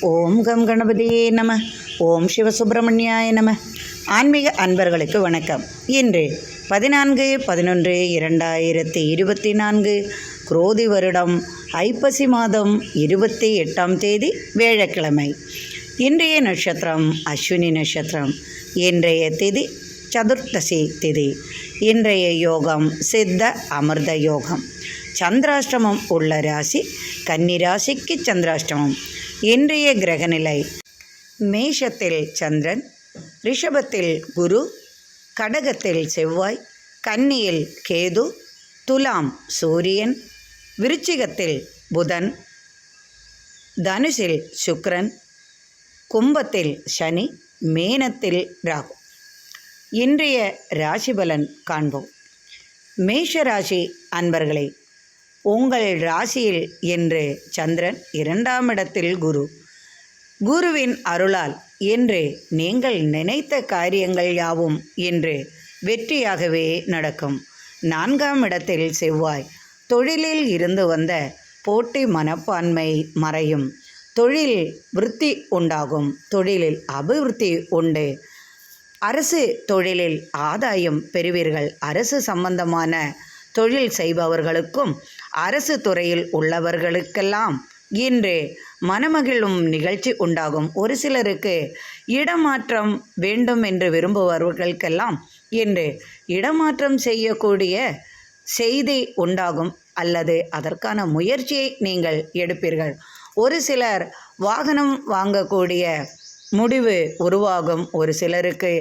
ஓம் come கணபதியே நம. ஓம் சிவசுப்பிரமணியாய நம. ஆன்மீக அன்பர்களுக்கு வணக்கம். இன்று 14/11/2024 குரோதி வருடம் ஐப்பசி மாதம் 28ஆம் தேதி வியாழக்கிழமை. இன்றைய நட்சத்திரம் அஸ்வினி நட்சத்திரம். இன்றைய திதி சதுர்த்தசி திதி. இன்றைய யோகம் சித்த அமிர்த யோகம். சந்திராஷ்டமம் உள்ள ராசி கன்னி ராசிக்கு சந்திராஷ்டமம். இன்றைய கிரகநிலை: மேஷத்தில் சந்திரன், ரிஷபத்தில் குரு, கடகத்தில் செவ்வாய், கன்னியில் கேது, துலாம் சூரியன், விருச்சிகத்தில் புதன், தனுசில் சுக்கிரன், கும்பத்தில் சனி, மீனத்தில் ராகு. இன்றைய ராசிபலன் காண்போம். மேஷ ராசி அன்பர்களே, உங்கள் ராசியில் இன்று சந்திரன், 2ஆம் இடத்தில் குரு. குருவின் அருளால் இன்று நீங்கள் நினைத்த காரியங்கள் யாவும் இன்று வெற்றியாகவே நடக்கும். 4ஆம் இடத்தில் செவ்வாய். தொழிலில் இருந்து வந்த போட்டி மனப்பான்மை மறையும். தொழில் விருத்தி உண்டாகும். தொழிலில் அபிவிருத்தி உண்டு. அரசு தொழிலில் ஆதாயம் பெறுவீர்கள். அரசு சம்பந்தமான தொழில் செய்பவர்களுக்கும் அரசு துறையில் உள்ளவர்களுக்கெல்லாம் இன்று மனமகிழும் நிகழ்ச்சி உண்டாகும். ஒரு சிலருக்கு இடமாற்றம் வேண்டும் என்று விரும்புபவர்களுக்கெல்லாம் இன்று இடமாற்றம் செய்யக்கூடிய செய்தி உண்டாகும் அல்லது அதற்கான முயற்சியை நீங்கள் எடுப்பீர்கள். ஒரு சிலர் வாகனம் வாங்கக்கூடிய முடிவு உருவாகும். ஒரு சிலருக்கு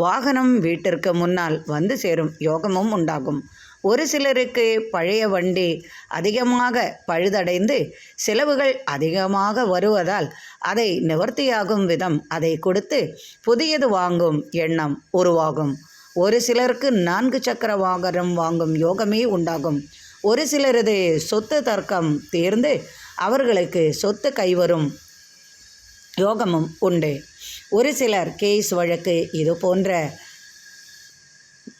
வாகனம் வீட்டிற்கு முன்னால் வந்து சேரும் யோகமும் உண்டாகும். ஒரு சிலருக்கு பழைய வண்டி அதிகமாக பழுதடைந்து செலவுகள் அதிகமாக வருவதால் அதை நிவர்த்தியாகும் விதம் அதை கொடுத்து புதியது வாங்கும் எண்ணம் உருவாகும். ஒரு சிலருக்கு 4 சக்கர வாகனம் வாங்கும் யோகமே உண்டாகும். ஒரு சிலரது சொத்து தர்க்கம் தீர்ந்து அவர்களுக்கு சொத்து கைவரும் யோகமும் உண்டு. ஒரு சிலர் கேஸ் வழக்கு இது போன்ற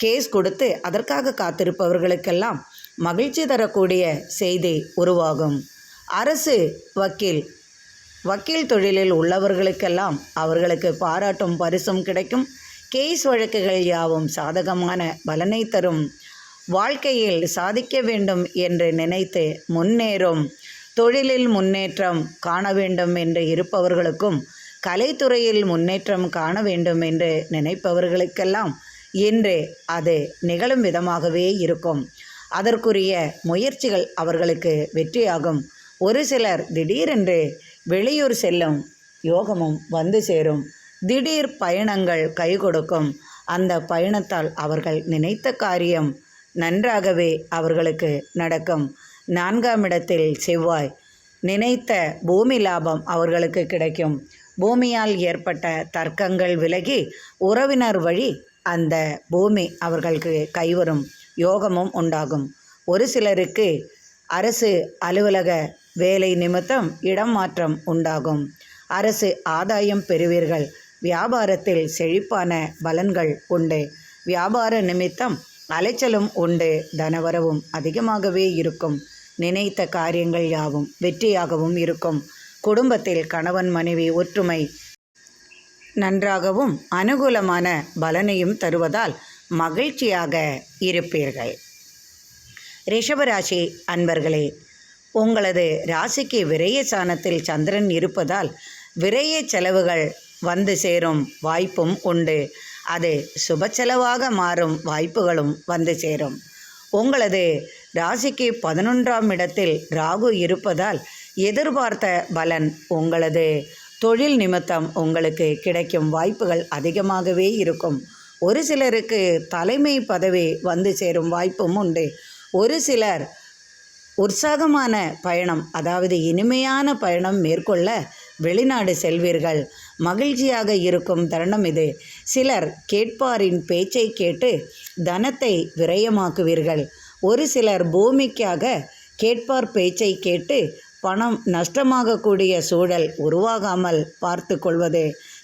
கேஸ் கொடுத்து அதற்காக காத்திருப்பவர்களுக்கெல்லாம் மகிழ்ச்சி தரக்கூடிய செய்தி உருவாகும். அரசு வக்கீல் தொழிலில் உள்ளவர்களுக்கெல்லாம் அவர்களுக்கு பாராட்டும் பரிசும் கிடைக்கும். கேஸ் வழக்குகள் யாவும் சாதகமான பலனை தரும். வாழ்க்கையில் சாதிக்க வேண்டும் என்று நினைத்து முன்னேறும். தொழிலில் முன்னேற்றம் காண வேண்டும் என்று இருப்பவர்களுக்கும் கலைத்துறையில் முன்னேற்றம் காண வேண்டும் என்று நினைப்பவர்களுக்கெல்லாம் இன்று அது நிகழும் விதமாகவே இருக்கும். அதற்குரிய முயற்சிகள் அவர்களுக்கு வெற்றியாகும். ஒரு சிலர் திடீரென்று வெளியூர் செல்லும் யோகமும் வந்து சேரும். திடீர் பயணங்கள் கை கொடுக்கும். அந்த பயணத்தால் அவர்கள் நினைத்த காரியம் நன்றாகவே அவர்களுக்கு நடக்கும். 4ஆம் இடத்தில் செவ்வாய். நினைத்த பூமி லாபம் அவர்களுக்கு கிடைக்கும். பூமியால் ஏற்பட்ட தர்க்கங்கள் விலகி உறவினர் வழி அந்த பூமி அவர்களுக்கு கைவரும் யோகமும் உண்டாகும். ஒரு சிலருக்கு அரசு அலுவலக வேலை நிமித்தம் இடம் மாற்றம் உண்டாகும். அரசு ஆதாயம் பெறுவீர்கள். வியாபாரத்தில் செழிப்பான பலன்கள் உண்டு. வியாபார நிமித்தம் அலைச்சலும் உண்டு. தனவரவும் அதிகமாகவே இருக்கும். நினைத்த காரியங்கள் யாவும் வெற்றியாகவும் இருக்கும். குடும்பத்தில் கணவன் மனைவி ஒற்றுமை நன்றாகவும் அனுகூலமான பலனையும் தருவதால் மகிழ்ச்சியாக இருப்பீர்கள். ரிஷபராசி அன்பர்களே, உங்களது ராசிக்கு விரய சாணத்தில் சந்திரன் இருப்பதால் விரய செலவுகள் வந்து சேரும் வாய்ப்பும் உண்டு. அது சுப செலவாக மாறும் வாய்ப்புகளும் வந்து சேரும். உங்களது ராசிக்கு 11ஆம் இடத்தில் ராகு இருப்பதால் எதிர்பார்த்த பலன் உங்களது தொழில் நிமித்தம் உங்களுக்கு கிடைக்கும் வாய்ப்புகள் அதிகமாகவே இருக்கும். ஒரு சிலருக்கு தலைமை பதவி வந்து சேரும் வாய்ப்பும் உண்டு. ஒரு சிலர் உற்சாகமான பயணம், அதாவது இனிமையான பயணம் மேற்கொள்ள வெளிநாடு செல்வீர்கள். மகிழ்ச்சியாக இருக்கும் தருணம் இது. சிலர் கேட்பாரின் பேச்சை கேட்டு தனத்தை விரயமாக்குவீர்கள். ஒரு சிலர் பூமிக்காக கேட்பார் பேச்சை கேட்டு பணம் நஷ்டமாகக்கூடிய சூழல் உருவாகாமல் பார்த்து கொள்வது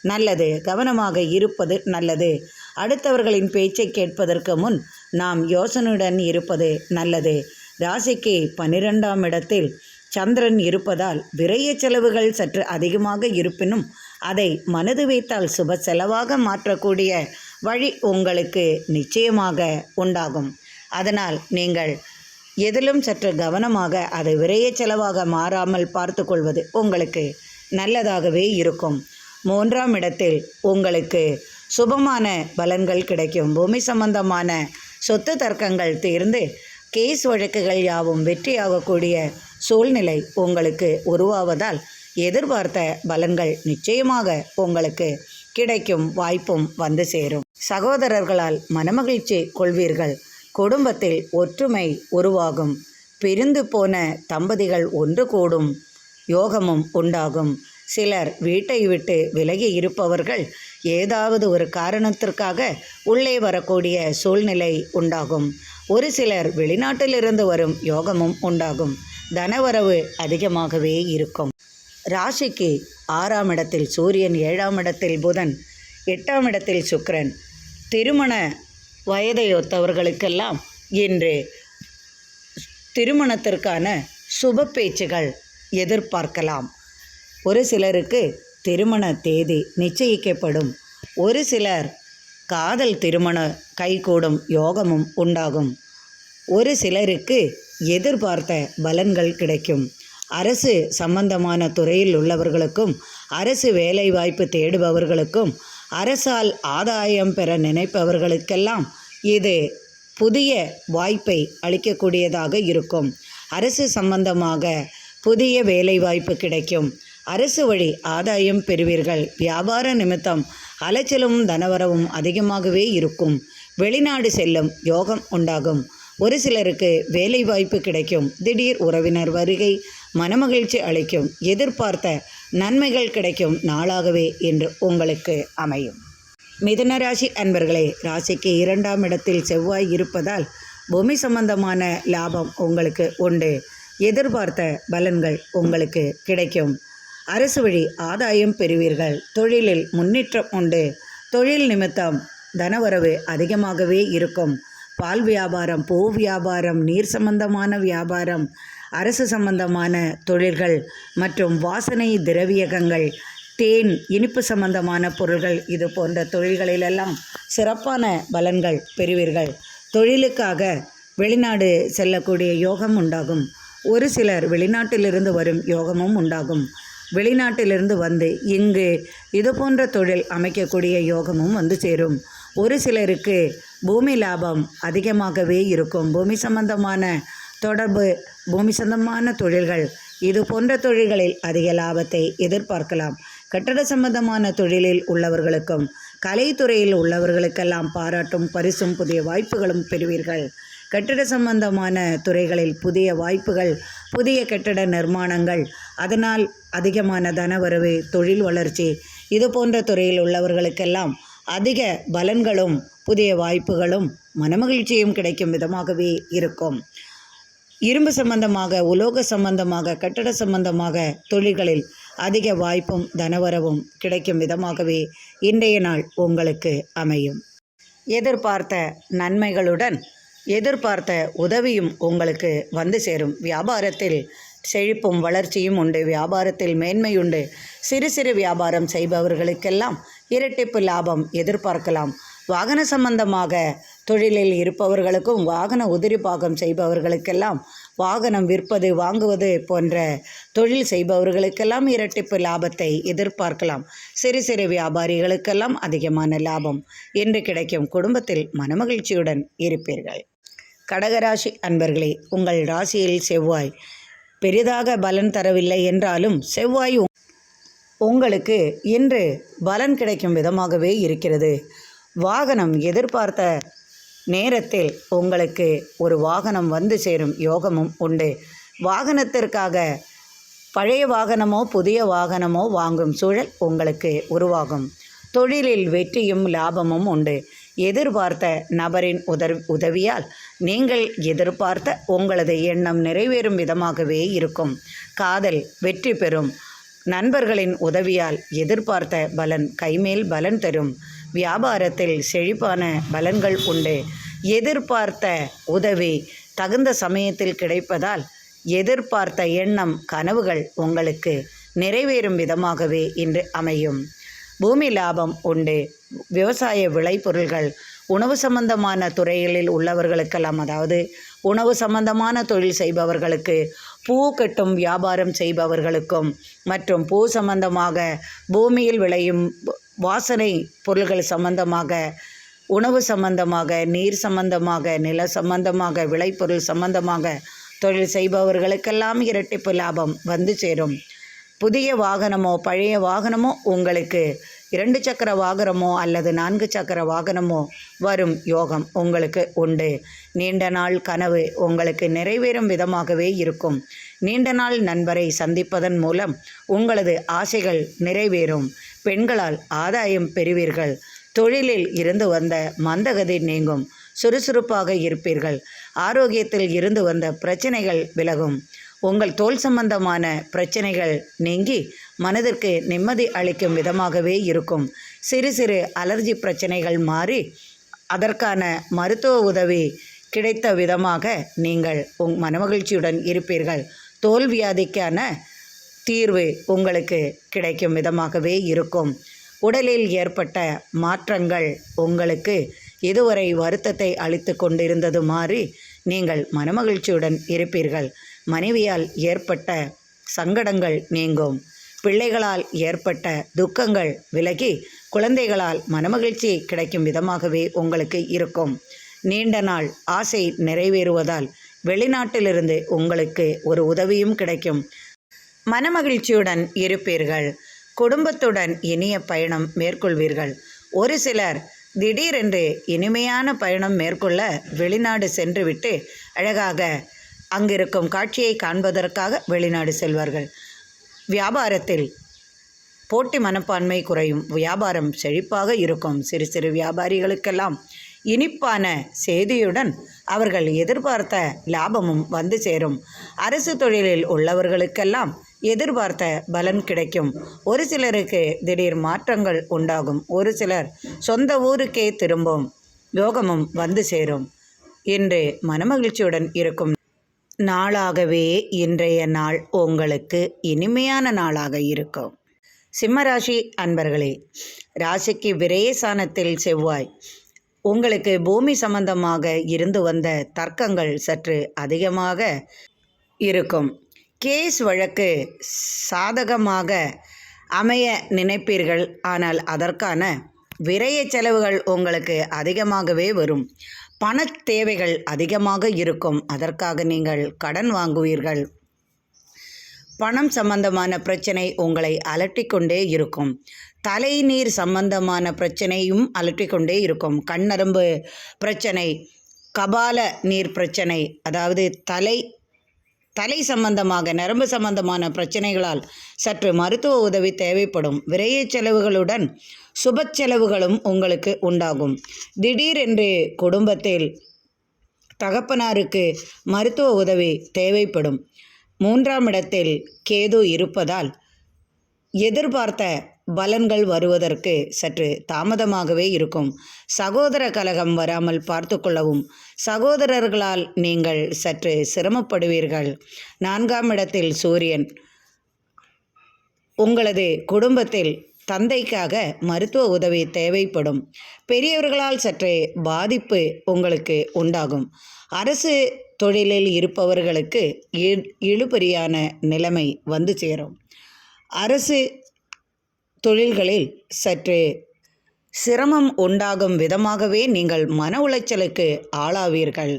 நல்லது. கவனமாக இருப்பது நல்லது. அடுத்தவர்களின் பேச்சை கேட்பதற்கு முன் நாம் யோசனையுடன் இருப்பது நல்லது. ராசிக்கு 12ஆம் இடத்தில் சந்திரன் இருப்பதால் விரய செலவுகள் சற்று அதிகமாக இருப்பினும் அதை மனது வைத்தால் சுப செலவாக மாற்றக்கூடிய வழி உங்களுக்கு நிச்சயமாக உண்டாகும். அதனால் நீங்கள் எதிலும் சற்று கவனமாக அதை விரய செலவாக மாறாமல் பார்த்து கொள்வது உங்களுக்கு நல்லதாகவே இருக்கும். 3ஆம் இடத்தில் உங்களுக்கு சுபமான பலன்கள் கிடைக்கும். பூமி சம்பந்தமான சொத்து தர்க்கங்கள் தீர்ந்து கேஸ் வழக்குகள் யாவும் வெற்றியாகக்கூடிய சூழ்நிலை உங்களுக்கு உருவாவதால் எதிர்பார்த்த பலன்கள் நிச்சயமாக உங்களுக்கு கிடைக்கும் வாய்ப்பும் வந்து சேரும். சகோதரர்களால் மனமகிழ்ச்சி கொள்வீர்கள். குடும்பத்தில் ஒற்றுமை உருவாகும். பிரிந்து போன தம்பதிகள் ஒன்று கூடும் யோகமும் உண்டாகும். சிலர் வீட்டை விட்டு விலகி இருப்பவர்கள் ஏதாவது ஒரு காரணத்திற்காக உள்ளே வரக்கூடிய சூழ்நிலை உண்டாகும். ஒரு சிலர் வெளிநாட்டிலிருந்து வரும் யோகமும் உண்டாகும். தனவரவு அதிகமாகவே இருக்கும். ராசிக்கு 6ஆம் இடத்தில் சூரியன், 7ஆம் இடத்தில் புதன், 8ஆம் இடத்தில் சுக்கிரன். திருமண வயதையொத்தவர்களுக்கெல்லாம் இன்று திருமணத்திற்கான சுப பேச்சுகள் எதிர்பார்க்கலாம். ஒரு சிலருக்கு திருமண தேதி நிச்சயிக்கப்படும். ஒரு சிலர் காதல் திருமண கைகூடும் யோகமும் உண்டாகும். ஒரு சிலருக்கு எதிர்பார்த்த பலன்கள் கிடைக்கும். அரசு சம்பந்தமான துறையில் உள்ளவர்களுக்கும், அரசு வேலைவாய்ப்பு தேடுபவர்களுக்கும், அரசால் ஆதாயம் பெற நினைப்பவர்களுக்கெல்லாம் இது புதிய வாய்ப்பை அளிக்கக்கூடியதாக இருக்கும். அரசு சம்பந்தமாக புதிய வேலைவாய்ப்பு கிடைக்கும். அரசு வழி ஆதாயம் பெறுவீர்கள். வியாபார நிமித்தம் அலைச்சலும் தனவரவும் அதிகமாகவே இருக்கும். வெளிநாடு செல்லும் யோகம் உண்டாகும். ஒரு சிலருக்கு வேலைவாய்ப்பு கிடைக்கும். திடீர் உறவினர் வருகை மனமகிழ்ச்சி அளிக்கும். எதிர்பார்த்த நன்மைகள் கிடைக்கும் நாளாகவே இன்று உங்களுக்கு அமையும். மிதுன ராசி அன்பர்களே, ராசிக்கு 2ஆம் இடத்தில் செவ்வாய் இருப்பதால் பூமி சம்பந்தமான லாபம் உங்களுக்கு உண்டு. எதிர்பார்த்த பலன்கள் உங்களுக்கு கிடைக்கும். அரசு வழி ஆதாயம் பெறுவீர்கள். தொழிலில் முன்னேற்றம் உண்டு. தொழில் நிமித்தம் தனவரவு அதிகமாகவே இருக்கும். பால் வியாபாரம், பூ வியாபாரம், நீர் சம்பந்தமான வியாபாரம், அரசு சம்பந்தமான தொழில்கள் மற்றும் வாசனை திரவியகங்கள், தேன், இனிப்பு சம்பந்தமான பொருள்கள், இது போன்ற தொழில்களிலெல்லாம் சிறப்பான பலன்கள் பெறுவீர்கள். தொழிலுக்காக வெளிநாடு செல்லக்கூடிய யோகம் உண்டாகும். ஒரு சிலர் வெளிநாட்டிலிருந்து வரும் யோகமும் உண்டாகும். வெளிநாட்டிலிருந்து வந்து இங்கு இது போன்ற தொழில் அமைக்கக்கூடிய யோகமும் வந்து சேரும். ஒரு சிலருக்கு பூமி லாபம் அதிகமாகவே இருக்கும். பூமி சம்பந்தமான தொடர்பு, பூமி சம்பந்தமான தொழில்கள், இது போன்ற தொழில்களில் அதிக லாபத்தை எதிர்பார்க்கலாம். கட்டட சம்பந்தமான தொழிலில் உள்ளவர்களுக்கும் கலைத்துறையில் உள்ளவர்களுக்கெல்லாம் பாராட்டும் பரிசும் புதிய வாய்ப்புகளும் பெறுவீர்கள். கட்டிட சம்பந்தமான துறைகளில் புதிய வாய்ப்புகள், புதிய கட்டட நிர்மாணங்கள், அதனால் அதிகமான தனவரவு, தொழில் வளர்ச்சி, இது போன்ற துறையில் உள்ளவர்களுக்கெல்லாம் அதிக பலன்களும் புதிய வாய்ப்புகளும் மனமகிழ்ச்சியும் கிடைக்கும் விதமாகவே இருக்கும். இரும்பு சம்பந்தமாக, உலோக சம்பந்தமாக, கட்டட சம்பந்தமாக தொழில்களில் அதிக வாய்ப்பும் தனவரவும் கிடைக்கும் விதமாகவே இன்றைய நாள் உங்களுக்கு அமையும். எதிர்பார்த்த நன்மைகளுடன் எதிர்பார்த்த உதவியும் உங்களுக்கு வந்து சேரும். வியாபாரத்தில் செழிப்பும் வளர்ச்சியும் உண்டு. வியாபாரத்தில் மேன்மையுண்டு. சிறு சிறு வியாபாரம் செய்பவர்களுக்கெல்லாம் இரட்டிப்பு லாபம் எதிர்பார்க்கலாம். வாகன சம்பந்தமாக தொழிலில் இருப்பவர்களுக்கும், வாகன உதிரி பாகம் செய்பவர்களுக்கெல்லாம், வாகனம் விற்பது வாங்குவது போன்ற தொழில் செய்பவர்களுக்கெல்லாம் இரட்டிப்பு லாபத்தை எதிர்பார்க்கலாம். சிறு சிறு வியாபாரிகளுக்கெல்லாம் அதிகமான லாபம் என்று கிடைக்கும். குடும்பத்தில் மனமகிழ்ச்சியுடன் இருப்பீர்கள். கடகராசி அன்பர்களே, உங்கள் ராசியில் செவ்வாய் பெரிதாக பலன் தரவில்லை என்றாலும் செவ்வாய் உங்களுக்கு இன்று பலன் கிடைக்கும் விதமாகவே இருக்கிறது. வாகனம் எதிர்பார்த்த நேரத்தில் உங்களுக்கு ஒரு வாகனம் வந்து சேரும் யோகமும் உண்டு. வாகனத்திற்காக பழைய வாகனமோ புதிய வாகனமோ வாங்கும் சூழல் உங்களுக்கு உருவாகும். தொழிலில் வெற்றியும் லாபமும் உண்டு. எதிர்பார்த்த நபரின் உதவியால் நீங்கள் எதிர்பார்த்த உங்களது எண்ணம் நிறைவேறும் விதமாகவே இருக்கும். காதல் வெற்றி பெறும். நண்பர்களின் உதவியால் எதிர்பார்த்த பலன் கைமேல் பலன் தரும். வியாபாரத்தில் செழிப்பான பலன்கள் உண்டு. எதிர்பார்த்த உதவி தகுந்த சமயத்தில் கிடைப்பதால் எதிர்பார்த்த எண்ணம் கனவுகள் உங்களுக்கு நிறைவேறும் விதமாகவே இன்று அமையும். பூமி லாபம் உண்டு. விவசாய விளைபொருள்கள் உணவு சம்பந்தமான துறைகளில் உள்ளவர்களுக்கெல்லாம், அதாவது உணவு சம்பந்தமான தொழில் செய்பவர்களுக்கு, பூ கட்டும் வியாபாரம் செய்பவர்களுக்கும் மற்றும் பூ சம்பந்தமாக பூமியில் விளையும் வாசனை பொருள்கள் சம்பந்தமாக, உணவு சம்பந்தமாக, நீர் சம்பந்தமாக, நில சம்பந்தமாக, விளைபொருள் சம்பந்தமாக தொழில் செய்பவர்களுக்கெல்லாம் இரட்டிப்பு லாபம் வந்து சேரும். புதிய வாகனமோ பழைய வாகனமோ உங்களுக்கு 2 சக்கர வாகனமோ அல்லது 4 சக்கர வாகனமோ வரும் யோகம் உங்களுக்கு உண்டு. நீண்ட நாள் கனவு உங்களுக்கு நிறைவேறும் விதமாகவே இருக்கும். நீண்ட நாள் நண்பரை சந்திப்பதன் மூலம் உங்களது ஆசைகள் நிறைவேறும். பெண்களால் ஆதாயம் பெறுவீர்கள். தொழிலில் இருந்து வந்த மந்தகதி நீங்கும். சுறுசுறுப்பாக இருப்பீர்கள். ஆரோக்கியத்தில் இருந்து வந்த பிரச்சனைகள் விலகும். உங்கள் தோல் சம்பந்தமான பிரச்சனைகள் நீங்கி மனதிற்கு நிம்மதி அளிக்கும் விதமாகவே இருக்கும். சிறு சிறு அலர்ஜி பிரச்சனைகள் மாறி அதற்கான மருத்துவ உதவி கிடைத்த விதமாக நீங்கள் மனமகிழ்ச்சியுடன் இருப்பீர்கள். தோல் வியாதிக்கான தீர்வு உங்களுக்கு கிடைக்கும் விதமாகவே இருக்கும். உடலில் ஏற்பட்ட மாற்றங்கள் உங்களுக்கு இதுவரை வருத்தத்தை அளித்து கொண்டிருந்தது மாறி நீங்கள் மனமகிழ்ச்சியுடன் இருப்பீர்கள். மனைவியால் ஏற்பட்ட சங்கடங்கள் நீங்கும். பிள்ளைகளால் ஏற்பட்ட துக்கங்கள் விலகி குழந்தைகளால் மனமகிழ்ச்சி கிடைக்கும் விதமாகவே உங்களுக்கு இருக்கும். நீண்ட நாள் ஆசை நிறைவேறுவதால் வெளிநாட்டிலிருந்து உங்களுக்கு ஒரு உதவியும் கிடைக்கும். மனமகிழ்ச்சியுடன் இருப்பீர்கள். குடும்பத்துடன் இனிய பயணம் மேற்கொள்வீர்கள். ஒரு சிலர் திடீரென்று இனிமையான பயணம் மேற்கொள்ள வெளிநாடு சென்றுவிட்டு அழகாக அங்கிருக்கும் காட்சியை காண்பதற்காக வெளிநாடு செல்வார்கள். வியாபாரத்தில் போட்டி மனப்பான்மை குறையும். வியாபாரம் செழிப்பாக இருக்கும். சிறு சிறு வியாபாரிகளுக்கெல்லாம் இனிப்பான செய்தியுடன் அவர்கள் எதிர்பார்த்த லாபமும் வந்து சேரும். அரசு தொழிலில் உள்ளவர்களுக்கெல்லாம் எதிர்பார்த்த பலன் கிடைக்கும். ஒரு சிலருக்கு திடீர் மாற்றங்கள் உண்டாகும். ஒரு சிலர் சொந்த ஊருக்கே திரும்பும் யோகமும் வந்து சேரும். இன்று மனமகிழ்ச்சியுடன் இருக்கும் நாளாகவே இன்றைய நாள் உங்களுக்கு இனிமையான நாளாக இருக்கும். சிம்மராசி அன்பர்களே, ராசிக்கு விரயஸ்தானத்தில் செவ்வாய். உங்களுக்கு பூமி சம்பந்தமாக இருந்து வந்த தர்க்கங்கள் சற்று அதிகமாக இருக்கும். கேஸ் வழக்கு சாதகமாக அமைய நினைப்பீர்கள். ஆனால் அதற்கான விரய செலவுகள் உங்களுக்கு அதிகமாகவே வரும். பண தேவைகள் அதிகமாக இருக்கும். அதற்காக நீங்கள் கடன் வாங்குவீர்கள். பணம் சம்பந்தமான பிரச்சனை உங்களை அலட்டிக்கொண்டே இருக்கும். தலைநீர் சம்பந்தமான பிரச்சனையும் அலட்டிக்கொண்டே இருக்கும். கண்ணரும்பு பிரச்சனை, கபால நீர் பிரச்சனை, அதாவது தலை சம்பந்தமாக நரம்பு சம்பந்தமான பிரச்சனைகளால் சற்று மருத்துவ உதவி தேவைப்படும். விரைய செலவுகளுடன் சுப செலவுகளும் உங்களுக்கு உண்டாகும். திடீரென்று குடும்பத்தில் தகப்பனாருக்கு மருத்துவ உதவி தேவைப்படும். 3ஆம் இடத்தில் கேது இருப்பதால் எதிர்பார்த்த பலன்கள் வருவதற்கு சற்று தாமதமாகவே இருக்கும். சகோதர கலகம் வராமல் பார்த்து கொள்ளவும். சகோதரர்களால் நீங்கள் சற்று சிரமப்படுவீர்கள். 4ஆம் இடத்தில் சூரியன். உங்களது குடும்பத்தில் தந்தைக்காக மருத்துவ உதவி தேவைப்படும். பெரியவர்களால் சற்றே பாதிப்பு உங்களுக்கு உண்டாகும். அரசு தொழிலில் இருப்பவர்களுக்கு இழுபறியான நிலைமை வந்து சேரும். அரசு தொழில்களில் சற்று சிரமம் உண்டாகும் விதமாகவே நீங்கள் மன உளைச்சலுக்கு ஆளாவீர்கள்.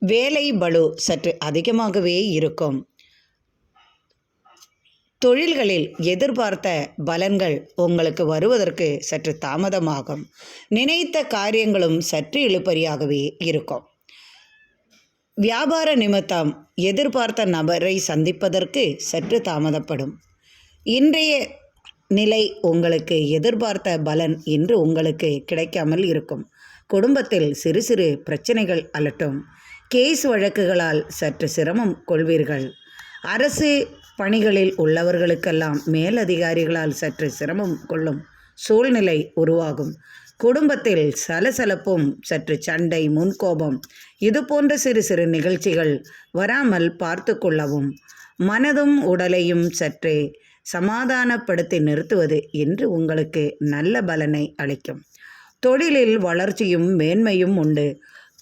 வேலை பளு சற்று அதிகமாகவே இருக்கும். தொழில்களில் எதிர்பார்த்த பலன்கள் உங்களுக்கு வருவதற்கு சற்று தாமதமாகும். நினைத்த காரியங்களும் சற்று இழுபறியாகவே இருக்கும். வியாபார நிமித்தம் எதிர்பார்த்த நபரை சந்திப்பதற்கு சற்று தாமதப்படும். இன்றைய நிலை உங்களுக்கு எதிர்பார்த்த பலன் இன்று உங்களுக்கு கிடைக்காமல் இருக்கும். குடும்பத்தில் சிறு சிறு பிரச்சனைகள் அலட்டும். கேஸ் வழக்குகளால் சற்று சிரமம் கொள்வீர்கள். அரசு பணிகளில் உள்ளவர்களுக்கெல்லாம் மேலதிகாரிகளால் சற்று சிரமம் கொள்ளும் சூழ்நிலை உருவாகும். குடும்பத்தில் சலசலப்பும், சற்று சண்டை, முன்கோபம் இது போன்ற சிறு சிறு நிகழ்ச்சிகள் வராமல் பார்த்து கொள்ளவும், மனதும் உடலையும் சற்றே சமாதானப்படுத்தி நிறுத்துவது என்று உங்களுக்கு நல்ல பலனை அளிக்கும். தொழிலில் வளர்ச்சியும் மேன்மையும் உண்டு.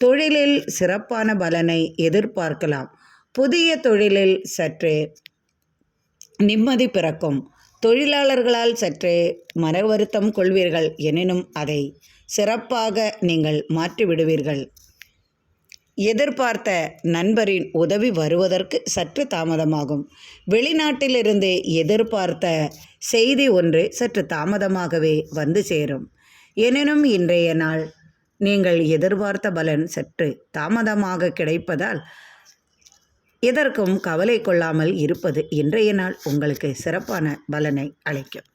தொழிலில் சிறப்பான பலனை எதிர்பார்க்கலாம். புதிய தொழிலில் சற்றே நிம்மதி பிறக்கும். தொழிலாளர்களால் சற்றே மன வருத்தம் கொள்வீர்கள். எனினும் அதை சிறப்பாக நீங்கள் மாற்றிவிடுவீர்கள். எதிர்பார்த்த நண்பரின் உதவி வருவதற்கு சற்று தாமதமாகும். வெளிநாட்டிலிருந்து எதிர்பார்த்த செய்தி ஒன்று சற்று தாமதமாகவே வந்து சேரும். எனினும் இன்றைய நாள் நீங்கள் எதிர்பார்த்த பலன் சற்று தாமதமாக கிடைப்பதால் எதற்கும் கவலை கொள்ளாமல் இருப்பது இன்றைய நாள் உங்களுக்கு சிறப்பான பலனை அளிக்கும்.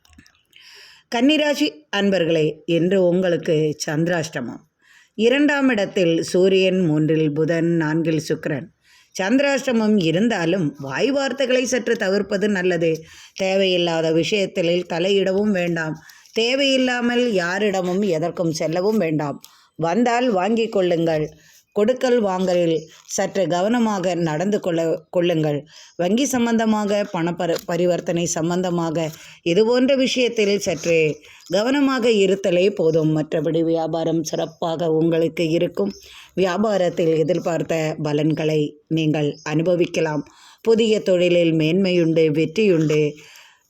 கன்னிராசி அன்பர்களே, இன்று உங்களுக்கு சந்திராஷ்டமம். 2ஆம் இடத்தில் சூரியன், 3இல் புதன், 4இல் சுக்கிரன். சந்திராஷ்டமம் இருந்தாலும் வாய் வார்த்தைகளை சற்று தவிர்ப்பது நல்லது. தேவையில்லாத விஷயத்தில் தலையிடவும் வேண்டாம். தேவையில்லாமல் யாரிடமும் எதற்கும் செல்லவும் வேண்டாம். வந்தால் வாங்கி கொள்ளுங்கள். கொடுக்கல் வாங்கலில் சற்று கவனமாக நடந்து கொள்ளுங்கள். வங்கி சம்பந்தமாக, பரிவர்த்தனை சம்பந்தமாக இதுபோன்ற விஷயத்தில் சற்று கவனமாக இருத்தலே போதும். மற்றபடி வியாபாரம் சிறப்பாக உங்களுக்கு இருக்கும். வியாபாரத்தில் எதிர்பார்த்த பலன்களை நீங்கள் அனுபவிக்கலாம். புதிய தொழிலில் மேன்மையுண்டு, வெற்றியுண்டு.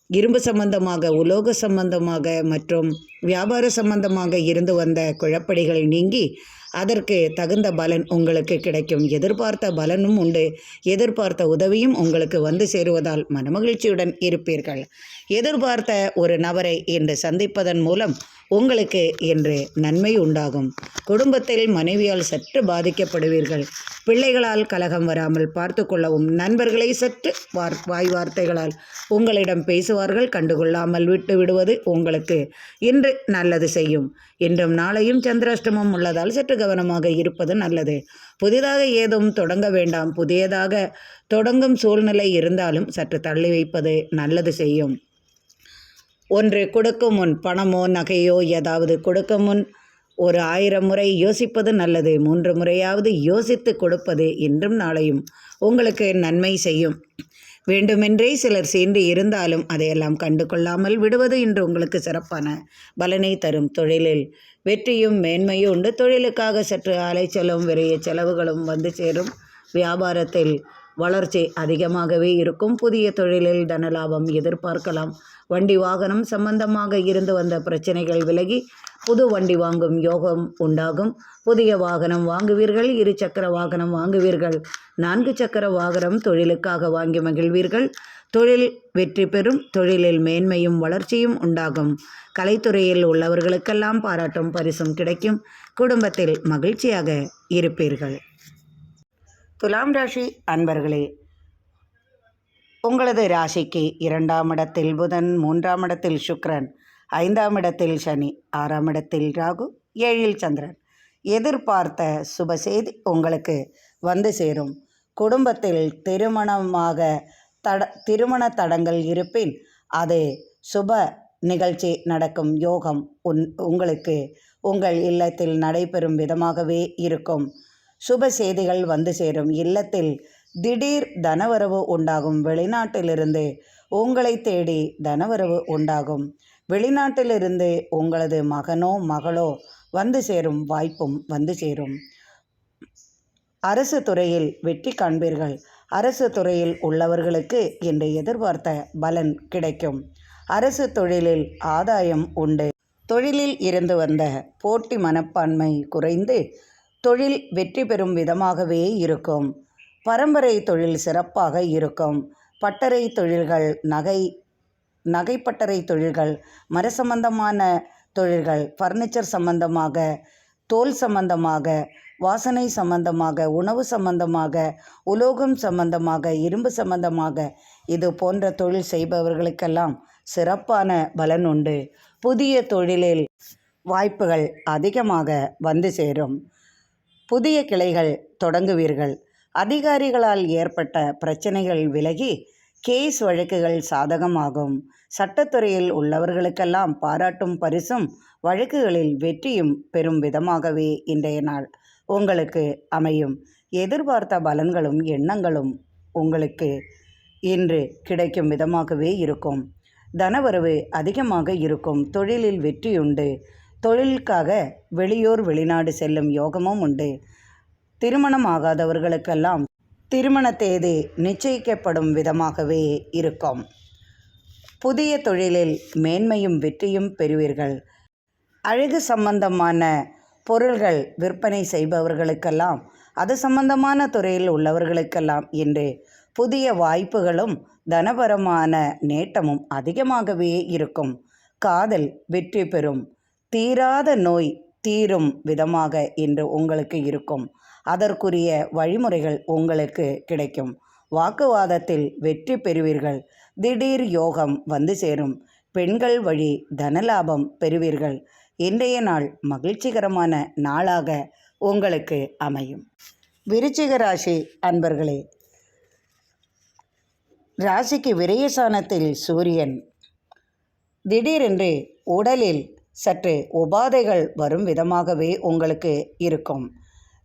இரும்பு சம்பந்தமாக, உலோக சம்பந்தமாக மற்றும் வியாபார சம்பந்தமாக இருந்து வந்த குழப்படிகள் நீங்கி அதற்கு தகுந்த பலன் உங்களுக்கு கிடைக்கும். எதிர்பார்த்த பலனும் உண்டு. எதிர்பார்த்த உதவியும் உங்களுக்கு வந்து சேருவதால் மனமகிழ்ச்சியுடன் இருப்பீர்கள். எதிர்பார்த்த ஒரு நபரை இன்று சந்திப்பதன் மூலம் உங்களுக்கு இன்று நன்மை உண்டாகும். குடும்பத்தில் மனைவியால் சற்று பாதிக்கப்படுவீர்கள். பிள்ளைகளால் கலகம் வராமல் பார்த்து கொள்ளவும். நண்பர்களை சற்று வாய் வார்த்தைகளால் உங்களிடம் பேசுவார்கள். கண்டுகொள்ளாமல் விட்டு விடுவது உங்களுக்கு இன்று நல்லது செய்யும். இன்றும் நாளையும் சந்திராஷ்டமம் உள்ளதால் சற்று கவனமாக இருப்பது நல்லது. புதிதாக ஏதும் தொடங்க வேண்டாம். புதியதாக தொடங்கும் சூழ்நிலை இருந்தாலும் சற்று தள்ளி வைப்பது நல்லது செய்யும். ஒன்று கொடுக்கும் முன் பணமோ நகையோ ஏதாவது கொடுக்கும் முன் ஒரு 1000 முறை யோசிப்பது நல்லது. 3 முறையாவது யோசித்து கொடுப்பது இன்றும் நாளையும் உங்களுக்கு நன்மை செய்யும். வேண்டுமென்றே சிலர் சீண்டு இருந்தாலும் அதையெல்லாம் கண்டு கொள்ளாமல் விடுவது இன்று உங்களுக்கு சிறப்பான பலனை தரும். தொழிலில் வெற்றியும் மேன்மையும் உண்டு. தொழிலுக்காக சற்று அலைச்சலும் விரைய செலவுகளும் வந்து சேரும். வியாபாரத்தில் வளர்ச்சி அதிகமாகவே இருக்கும். புதிய தொழிலில் தனலாபம் எதிர்பார்க்கலாம். வண்டி வாகனம் சம்பந்தமாக இருந்து வந்த பிரச்சனைகள் விலகி புது வண்டி வாங்கும் யோகம் உண்டாகும். புதிய வாகனம் வாங்குவீர்கள். 2 சக்கர வாகனம் வாங்குவீர்கள். 4 சக்கர வாகனம் தொழிலுக்காக வாங்கி மகிழ்வீர்கள். தொழில் வெற்றி பெறும். தொழிலில் மேன்மையும் வளர்ச்சியும் உண்டாகும். கலைத்துறையில் உள்ளவர்களுக்கெல்லாம் பாராட்டும் பரிசும் கிடைக்கும். குடும்பத்தில் மகிழ்ச்சியாக இருப்பீர்கள். துலாம் ராசி அன்பர்களே, உங்களது ராசிக்கு 2ஆம் இடத்தில் புதன், 3ஆம் இடத்தில் சுக்கிரன், 5ஆம் இடத்தில் சனி, 6ஆம் இடத்தில் ராகு, 7இல் சந்திரன். எதிர்பார்த்த சுப செய்தி உங்களுக்கு வந்து சேரும். குடும்பத்தில் திருமண தடங்கள் இருப்பின் அது சுப நிகழ்ச்சி நடக்கும் யோகம் உங்களுக்கு உங்கள் இல்லத்தில் நடைபெறும் விதமாகவே இருக்கும். சுப செய்திகள் வந்து சேரும். இல்லத்தில் திடீர் தனவரவு உண்டாகும். வெளிநாட்டிலிருந்து உங்களை தேடி தனவரவு உண்டாகும். வெளிநாட்டிலிருந்து உங்களது மகனோ மகளோ வந்து சேரும் வாய்ப்பும் வந்து சேரும். அரசு துறையில் வெற்றி காண்பீர்கள். அரசு துறையில் உள்ளவர்களுக்கு இன்று எதிர்பார்த்த பலன் கிடைக்கும். அரசு தொழிலில் ஆதாயம் உண்டு. தொழிலில் இருந்து வந்த போட்டி மனப்பான்மை குறைந்து தொழில் வெற்றி பெறும் விதமாகவே இருக்கும். பரம்பரை தொழில் சிறப்பாக இருக்கும். பட்டறை தொழில்கள், நகைப்பட்டறை தொழில்கள், மர சம்பந்தமான தொழில்கள், ஃபர்னிச்சர் சம்பந்தமாக, தோல் சம்பந்தமாக, வாசனை சம்பந்தமாக, உணவு சம்பந்தமாக, உலோகம் சம்பந்தமாக, இரும்பு சம்பந்தமாக இது போன்ற தொழில் செய்பவர்களுக்கெல்லாம் சிறப்பான பலன் உண்டு. புதிய தொழிலில் வாய்ப்புகள் அதிகமாக வந்து சேரும். புதிய கிளைகள் தொடங்குவீர்கள். அதிகாரிகளால் ஏற்பட்ட பிரச்சனைகள் விலகி கேஸ் வழக்குகள் சாதகமாகும். சட்டத்துறையில் உள்ளவர்களுக்கெல்லாம் பாராட்டும் பரிசும் வழக்குகளில் வெற்றியும் பெறும் விதமாகவே இன்றைய நாள் உங்களுக்கு அமையும். எதிர்பார்த்த பலன்களும் எண்ணங்களும் உங்களுக்கு இன்று கிடைக்கும் விதமாகவே இருக்கும். தனவரவு அதிகமாக இருக்கும். தொழிலில் வெற்றியுண்டு. தொழிலுக்காக வெளியூர் வெளிநாடு செல்லும் யோகமும் உண்டு. திருமணம் ஆகாதவர்களுக்கெல்லாம் திருமண தேதி நிச்சயிக்கப்படும் விதமாகவே இருக்கும். புதிய தொழிலில் மேன்மையும் வெற்றியும் பெறுவீர்கள். அழகு சம்பந்தமான பொருள்கள் விற்பனை செய்பவர்களுக்கெல்லாம், அது சம்பந்தமான துறையில் உள்ளவர்களுக்கெல்லாம் இன்று புதிய வாய்ப்புகளும் தனபரமான நேட்டமும் அதிகமாகவே இருக்கும். காதல் வெற்றி பெறும். தீராத நோய் தீரும் விதமாக இன்று உங்களுக்கு இருக்கும். அதற்குரிய வழிமுறைகள் உங்களுக்கு கிடைக்கும். வாக்குவாதத்தில் வெற்றி பெறுவீர்கள். திடீர் யோகம் வந்து சேரும். பெண்கள் வழி தனலாபம் பெறுவீர்கள். இன்றைய நாள் மகிழ்ச்சிகரமான நாளாக உங்களுக்கு அமையும். விருச்சிக ராசி அன்பர்களே, ராசிக்கு விரயஸ்தானத்தில் சூரியன். திடீரென்று உடலில் சற்று உபாதைகள் வரும் விதமாகவே உங்களுக்கு இருக்கும்.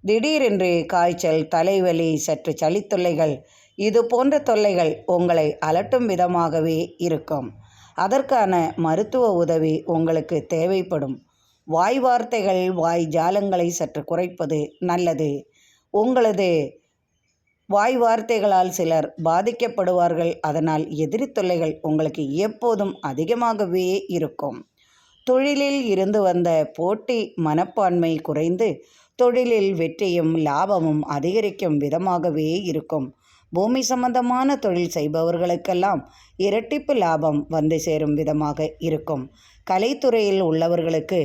திடீரென்று காய்ச்சல், தலைவலி, சற்று சளித்தொல்லைகள், இது போன்ற தொல்லைகள் உங்களை அலட்டும் விதமாகவே இருக்கும். அதற்கான மருத்துவ உதவி உங்களுக்கு தேவைப்படும். வாய் வார்த்தைகள், வாய் ஜாலங்களை சற்று குறைப்பது நல்லது. உங்களது வாய் வார்த்தைகளால் சிலர் பாதிக்கப்படுவார்கள். அதனால் எதிரி தொல்லைகள் உங்களுக்கு எப்போதும் அதிகமாகவே இருக்கும். தொழிலில் இருந்து வந்த போட்டி மனப்பான்மை குறைந்து தொழிலில் வெற்றியும் லாபமும் அதிகரிக்கும் விதமாகவே இருக்கும். பூமி சம்பந்தமான தொழில் செய்பவர்களுக்கெல்லாம் இரட்டிப்பு லாபம் வந்து சேரும் விதமாக இருக்கும். கலைத்துறையில் உள்ளவர்களுக்கு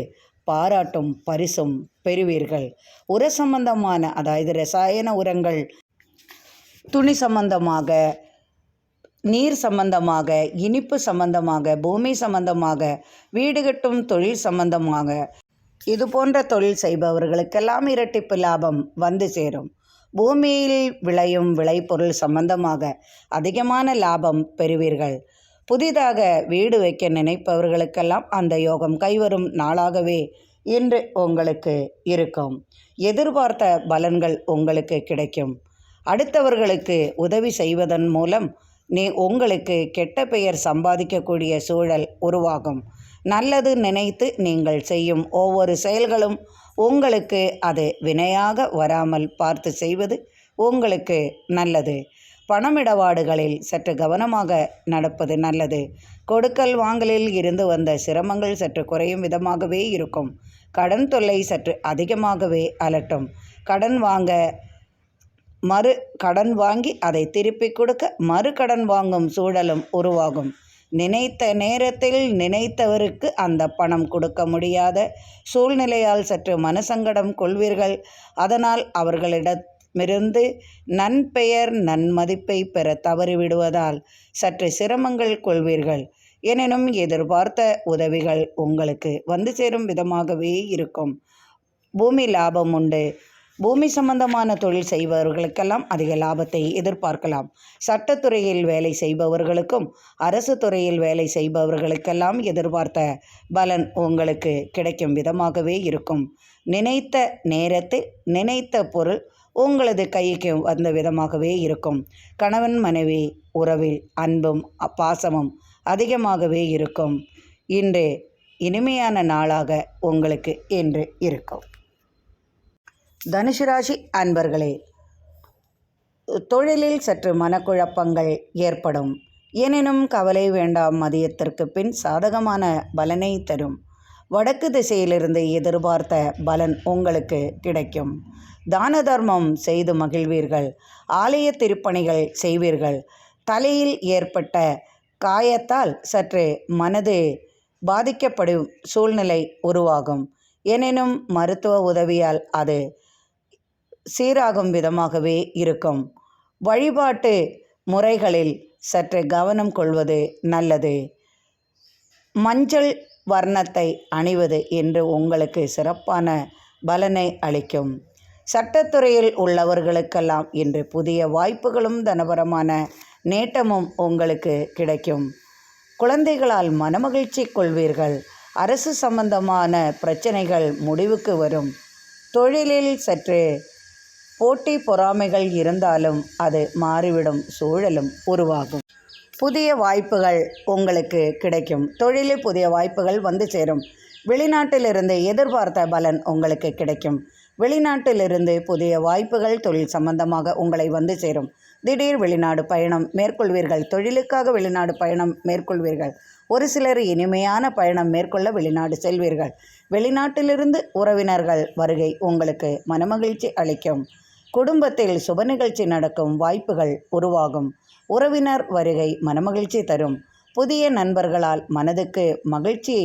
பாராட்டும் பரிசும் பெறுவீர்கள். உர சம்பந்தமான, அதாவது ரசாயன உரங்கள், துணி சம்பந்தமாக, நீர் சம்பந்தமாக, இனிப்பு சம்பந்தமாக, பூமி சம்பந்தமாக, வீடு கட்டும் தொழில் சம்பந்தமாக, இது போன்ற தொழில் செய்பவர்களுக்கெல்லாம் இரட்டிப்பு லாபம் வந்து சேரும். பூமியில் விளையும் விளைபொருள் சம்பந்தமாக அதிகமான லாபம் பெறுவீர்கள். புதிதாக வீடு வைக்க நினைப்பவர்களுக்கெல்லாம் அந்த யோகம் கைவரும் நாளாகவே இன்று உங்களுக்கு இருக்கும். எதிர்பார்த்த பலன்கள் உங்களுக்கு கிடைக்கும். அடுத்தவர்களுக்கு உதவி செய்வதன் மூலம் உங்களுக்கு கெட்ட பெயர் சம்பாதிக்கக்கூடிய சூழல் உருவாகும். நல்லது நினைத்து நீங்கள் செய்யும் ஒவ்வொரு செயல்களும் உங்களுக்கு அது வினையாக வராமல் பார்த்து செய்வது உங்களுக்கு நல்லது. பணமிடபாடுகளில் சற்று கவனமாக நடப்பது நல்லது. கொடுக்கல் வாங்கலில் இருந்து வந்த சிரமங்கள் சற்று குறையும் விதமாகவே இருக்கும். கடன் தொல்லை சற்று அதிகமாகவே அலட்டும். கடன் வாங்கி அதை திருப்பி கொடுக்க மறுகடன் வாங்கும் சூழலும் உருவாகும். நினைத்த நேரத்தில் நினைத்தவருக்கு அந்த பணம் கொடுக்க முடியாத சூழ்நிலையால் சற்று மனசங்கடம் கொள்வீர்கள். அதனால் அவர்களிடமிருந்து நன்பெயர் நன்மதிப்பை பெற தவறிவிடுவதால் சற்று சிரமங்கள் கொள்வீர்கள். எனினும் எதிர்பார்த்த உதவிகள் உங்களுக்கு வந்து சேரும் விதமாகவே இருக்கும். பூமி லாபம் உண்டு. பூமி சம்பந்தமான தொழில் செய்பவர்களுக்கெல்லாம் அதிக லாபத்தை எதிர்பார்க்கலாம். சட்டத்துறையில் வேலை செய்பவர்களுக்கும் அரசு துறையில் வேலை செய்பவர்களுக்கெல்லாம் எதிர்பார்த்த பலன் உங்களுக்கு கிடைக்கும் விதமாகவே இருக்கும். நினைத்த நேரத்தில் நினைத்த பொருள் உங்களது கைக்கு வந்த விதமாகவே இருக்கும். கணவன் மனைவி உறவில் அன்பும் பாசமும் அதிகமாகவே இருக்கும். இன்று இனிமையான நாளாக உங்களுக்கு இன்று இருக்கும். தனுசு ராசி அன்பர்களே, தொழிலில் சற்று மனக்குழப்பங்கள் ஏற்படும். எனினும் கவலை வேண்டாம். மதியத்திற்கு பின் சாதகமான பலனை தரும். வடக்கு திசையிலிருந்து எதிர்பார்த்த பலன் உங்களுக்கு கிடைக்கும். தான தர்மம் செய்து மகிழ்வீர்கள். ஆலய திருப்பணிகள் செய்வீர்கள். தலையில் ஏற்பட்ட காயத்தால் சற்று மனது பாதிக்கப்படும் சூழ்நிலை உருவாகும். எனினும் மருத்துவ உதவியால் அது சீராகும் விதமாகவே இருக்கும். வழிபாட்டு முறைகளில் சற்று கவனம் கொள்வது நல்லது. மஞ்சள் வர்ணத்தை அணிவது என்று உங்களுக்கு சிறப்பான பலனை அளிக்கும். சட்டத்துறையில் உள்ளவர்களுக்கெல்லாம் இன்று புதிய வாய்ப்புகளும் தனபரமான நேட்டமும் உங்களுக்கு கிடைக்கும். குழந்தைகளால் மனமகிழ்ச்சி கொள்வீர்கள். அரசு சம்பந்தமான பிரச்சனைகள் முடிவுக்கு வரும். தொழிலில் சற்று போட்டி பொறாமைகள் இருந்தாலும் அது மாறிவிடும் சூழலும் உருவாகும். புதிய வாய்ப்புகள் உங்களுக்கு கிடைக்கும். தொழிலில் புதிய வாய்ப்புகள் வந்து சேரும். வெளிநாட்டிலிருந்து எதிர்பார்த்த பலன் உங்களுக்கு கிடைக்கும். வெளிநாட்டிலிருந்து புதிய வாய்ப்புகள் தொழில் சம்பந்தமாக உங்களை வந்து சேரும். திடீர் வெளிநாடு பயணம் மேற்கொள்வீர்கள். தொழிலுக்காக வெளிநாடு பயணம் மேற்கொள்வீர்கள். ஒரு சிலர் இனிமையான பயணம் மேற்கொள்ள வெளிநாடு செல்வீர்கள். வெளிநாட்டிலிருந்து உறவினர்கள் வருகை உங்களுக்கு மனமகிழ்ச்சி அளிக்கும். குடும்பத்தில் சுப நிகழ்ச்சி நடக்கும் வாய்ப்புகள் உருவாகும். உறவினர் வருகை மனமகிழ்ச்சி தரும். புதிய நண்பர்களால் மனதுக்கு மகிழ்ச்சி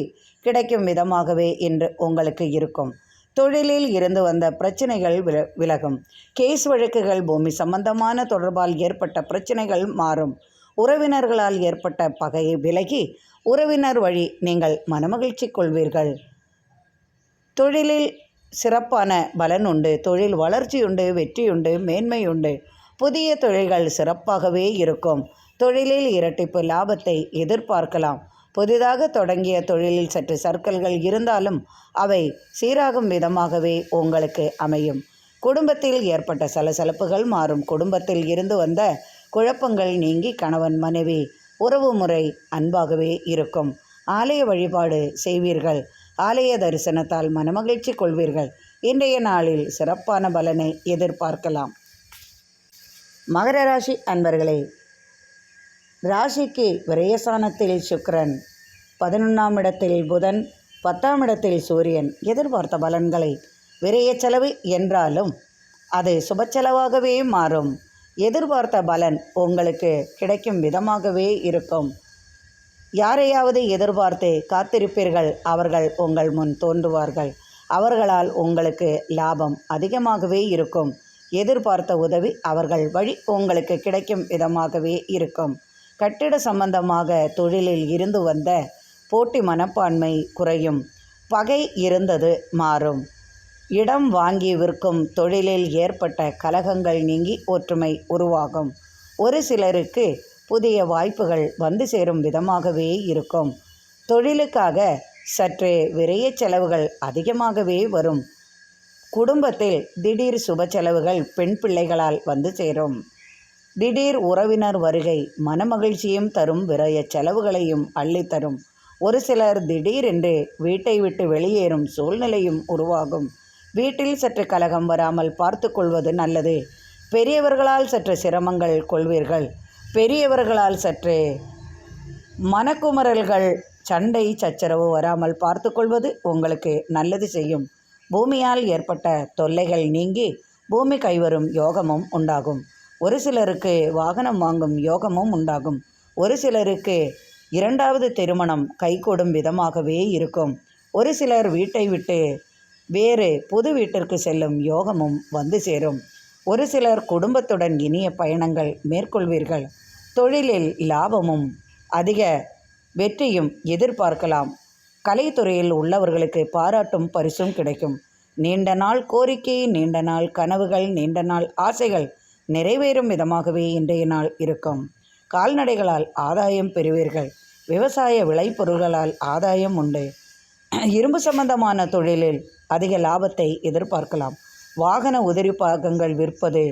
கிடைக்கும் விதமாகவே இன்று உங்களுக்கு இருக்கும். தொழிலில் இருந்து வந்த பிரச்சனைகள் விலகும். கேஸ் வழக்குகள், பூமி சம்பந்தமான தொடர்பால் ஏற்பட்ட பிரச்சனைகள் மாறும். உறவினர்களால் ஏற்பட்ட பகை விலகி உறவினர் வழி நீங்கள் மனமகிழ்ச்சி கொள்வீர்கள். தொழிலில் சிறப்பான பலன் உண்டு. தொழில் வளர்ச்சியுண்டு, வெற்றியுண்டு, மேன்மையுண்டு. புதிய தொழில்கள் சிறப்பாகவே இருக்கும். தொழிலில் இரட்டிப்பு லாபத்தை எதிர்பார்க்கலாம். புதிதாக தொடங்கிய தொழிலில் சற்று சர்க்கல்கள் இருந்தாலும் அவை சீராகும் விதமாகவே உங்களுக்கு அமையும். குடும்பத்தில் ஏற்பட்ட சலசலப்புகள் மாறும். குடும்பத்தில் இருந்து வந்த குழப்பங்கள் நீங்கி கணவன் மனைவி உறவு முறை அன்பாகவே இருக்கும். ஆலய வழிபாடு செய்வீர்கள். ஆலய தரிசனத்தால் மனமகிழ்ச்சி கொள்வீர்கள். இன்றைய நாளில் சிறப்பான பலனை எதிர்பார்க்கலாம். மகர ராசி அன்பர்களே, ராசிக்கு விரயஸ்தானத்தில் சுக்கிரன், 11ஆம் இடத்தில் புதன், 10ஆம் இடத்தில் சூரியன். எதிர்பார்த்த பலன்களை விரய செலவு என்றாலும் அது சுப செலவாகவே மாறும். எதிர்பார்த்த பலன் உங்களுக்கு கிடைக்கும் விதமாகவே இருக்கும். யாரையாவது எதிர்பார்த்து காத்திருப்பீர்கள். அவர்கள் உங்கள் முன் தோன்றுவார்கள். அவர்களால் உங்களுக்கு லாபம் அதிகமாகவே இருக்கும். எதிர்பார்த்த உதவி அவர்கள் வழி உங்களுக்கு கிடைக்கும் விதமாகவே இருக்கும். கட்டிட சம்பந்தமாக தொழிலில் இருந்து வந்த போட்டி மனப்பான்மை குறையும். பகை இருந்தது மாறும். இடம் வாங்கி விற்கும் தொழிலில் ஏற்பட்ட கலகங்கள் நீங்கி ஒற்றுமை உருவாகும். ஒரு சிலருக்கு புதிய வாய்ப்புகள் வந்து சேரும் விதமாகவே இருக்கும். தொழிலுக்காக சற்று விரைய செலவுகள் அதிகமாகவே வரும். குடும்பத்தில் திடீர் சுப செலவுகள் பெண் பிள்ளைகளால் வந்து சேரும். திடீர் உறவினர் வருகை மனமகிழ்ச்சியும் தரும். விரைய செலவுகளையும் அள்ளித்தரும். ஒரு சிலர் திடீரென்று வீட்டை விட்டு வெளியேறும் சூழ்நிலையும் உருவாகும். வீட்டில் சற்று கலகம் வராமல் பார்த்து கொள்வது நல்லது. பெரியவர்களால் சற்று சிரமங்கள் கொள்வீர்கள். பெரியவர்களால் சற்று மனக்குமரல்கள், சண்டை சச்சரவு வராமல் பார்த்து கொள்வது உங்களுக்கு நல்லது செய்யும். பூமியால் ஏற்பட்ட தொல்லைகள் நீங்கி பூமி கைவரும் யோகமும் உண்டாகும். ஒரு சிலருக்கு வாகனம் வாங்கும் யோகமும் உண்டாகும். ஒரு சிலருக்கு 2வது திருமணம் கைகூடும் விதமாகவே இருக்கும். ஒரு சிலர் வீட்டை விட்டு வேறு புது வீட்டிற்கு செல்லும் யோகமும் வந்து சேரும். ஒரு சிலர் குடும்பத்துடன் இனிய பயணங்கள் மேற்கொள்வீர்கள். தொழிலில் லாபமும் அதிக வெற்றியும் எதிர்பார்க்கலாம். கலைத்துறையில் உள்ளவர்களுக்கு பாராட்டும் பரிசும் கிடைக்கும். நீண்ட நாள் கோரிக்கை, நீண்ட நாள் கனவுகள், நீண்ட நாள் ஆசைகள் நிறைவேறும் விதமாகவே இன்றைய நாள் இருக்கும். கால்நடைகளால் ஆதாயம் பெறுவீர்கள். விவசாய விளைபொருள்களால் ஆதாயம் உண்டு. இரும்பு சம்பந்தமான தொழிலில் அதிக லாபத்தை எதிர்பார்க்கலாம். வாகன உதிரி பாகங்கள் விற்பது,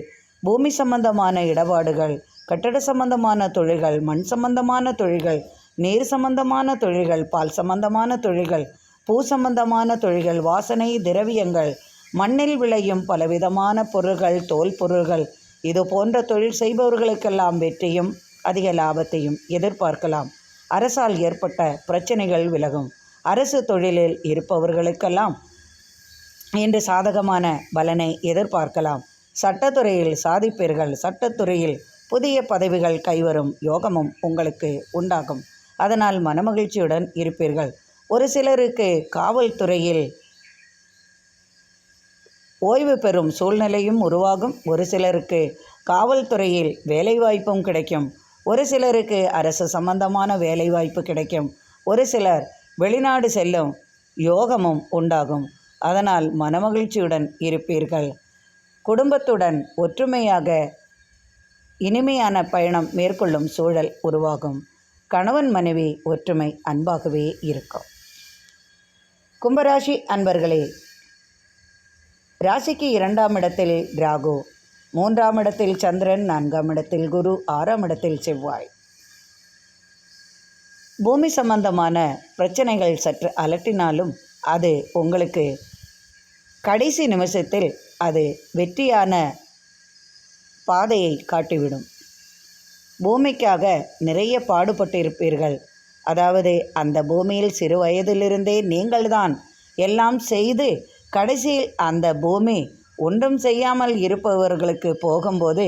பூமி சம்பந்தமான இடபாடுகள், கட்டட சம்பந்தமான தொழில்கள், மண் சம்பந்தமான தொழில்கள், நீர் சம்பந்தமான தொழில்கள், பால் சம்பந்தமான தொழில்கள், பூ சம்பந்தமான தொழில்கள், வாசனை திரவியங்கள், மண்ணில் விளையும் பலவிதமான பொருள்கள், தோல் பொருள்கள், இது போன்ற தொழில் செய்பவர்களுக்கெல்லாம் வெற்றியும் அதிக லாபத்தையும் எதிர்பார்க்கலாம். அரசால் ஏற்பட்ட பிரச்சனைகள் விலகும். அரசு தொழிலில் இருப்பவர்களுக்கெல்லாம் இன்று சாதகமான பலனை எதிர்பார்க்கலாம். சட்டத்துறையில் சாதிப்பீர்கள். சட்டத்துறையில் புதிய பதவிகள் கைவரும் யோகமும் உங்களுக்கு உண்டாகும். அதனால் மனமகிழ்ச்சியுடன் இருப்பீர்கள். ஒரு சிலருக்கு காவல்துறையில் ஓய்வு பெறும் சூழ்நிலையும் உருவாகும். ஒரு சிலருக்கு காவல்துறையில் வேலைவாய்ப்பும் கிடைக்கும். ஒரு சிலருக்கு அரசு சம்பந்தமான வேலைவாய்ப்பு கிடைக்கும். ஒரு சிலர் வெளிநாடு செல்லும் யோகமும் உண்டாகும். அதனால் மனமகிழ்ச்சியுடன் இருப்பீர்கள். குடும்பத்துடன் ஒற்றுமையாக இனிமையான பயணம் மேற்கொள்ளும் சூழல் உருவாகும். கணவன் மனைவி ஒற்றுமை அன்பாகவே இருக்கும். கும்பராசி அன்பர்களே, ராசிக்கு 2ஆம் இடத்தில் ராகு, 3ஆம் இடத்தில் சந்திரன், 4ஆம் இடத்தில் குரு, 6ஆம் இடத்தில் செவ்வாய். பூமி சம்பந்தமான பிரச்சனைகள் சற்று அலட்டினாலும் அது உங்களுக்கு கடைசி நிமிஷத்தில் அது வெற்றியான பாதையை காட்டிவிடும். பூமிக்காக நிறைய பாடுபட்டு இருப்பீர்கள். அதாவது அந்த பூமியில் சிறு வயதிலிருந்தே நீங்கள்தான் எல்லாம் செய்து கடைசியில் அந்த பூமி ஒன்றும் செய்யாமல் இருப்பவர்களுக்கு போகும்போது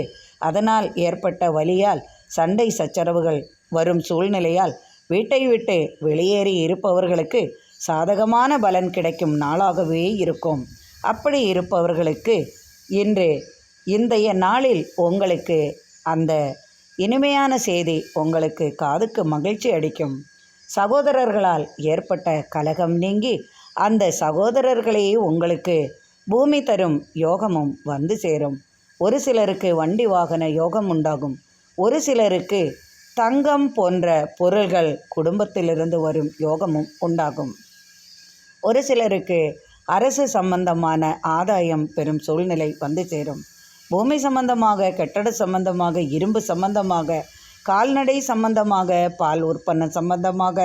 அதனால் ஏற்பட்ட வலியால் சண்டை சச்சரவுகள் வரும் சூழ்நிலையால் வீட்டை விட்டு வெளியேறி இருப்பவர்களுக்கு சாதகமான பலன் கிடைக்கும் நாளாகவே இருக்கும். அப்படி இருப்பவர்களுக்கு இன்று இன்றைய நாளில் உங்களுக்கு அந்த இனிமையான செய்தி உங்களுக்கு காதுக்கு மகிழ்ச்சி அளிக்கும். சகோதரர்களால் ஏற்பட்ட கலகம் நீங்கி அந்த சகோதரர்களே உங்களுக்கு பூமி தரும் யோகமும் வந்து சேரும். ஒரு சிலருக்கு வண்டி வாகன யோகம் உண்டாகும். ஒரு சிலருக்கு தங்கம் போன்ற பொருள்கள் குடும்பத்திலிருந்து வரும் யோகமும் உண்டாகும். ஒரு சிலருக்கு அரசு சம்பந்தமான ஆதாயம் பெறும் சூழ்நிலை வந்து சேரும். பூமி சம்பந்தமாக, கட்டட சம்பந்தமாக, இரும்பு சம்பந்தமாக, கால்நடை சம்பந்தமாக, பால் உற்பத்தி சம்பந்தமாக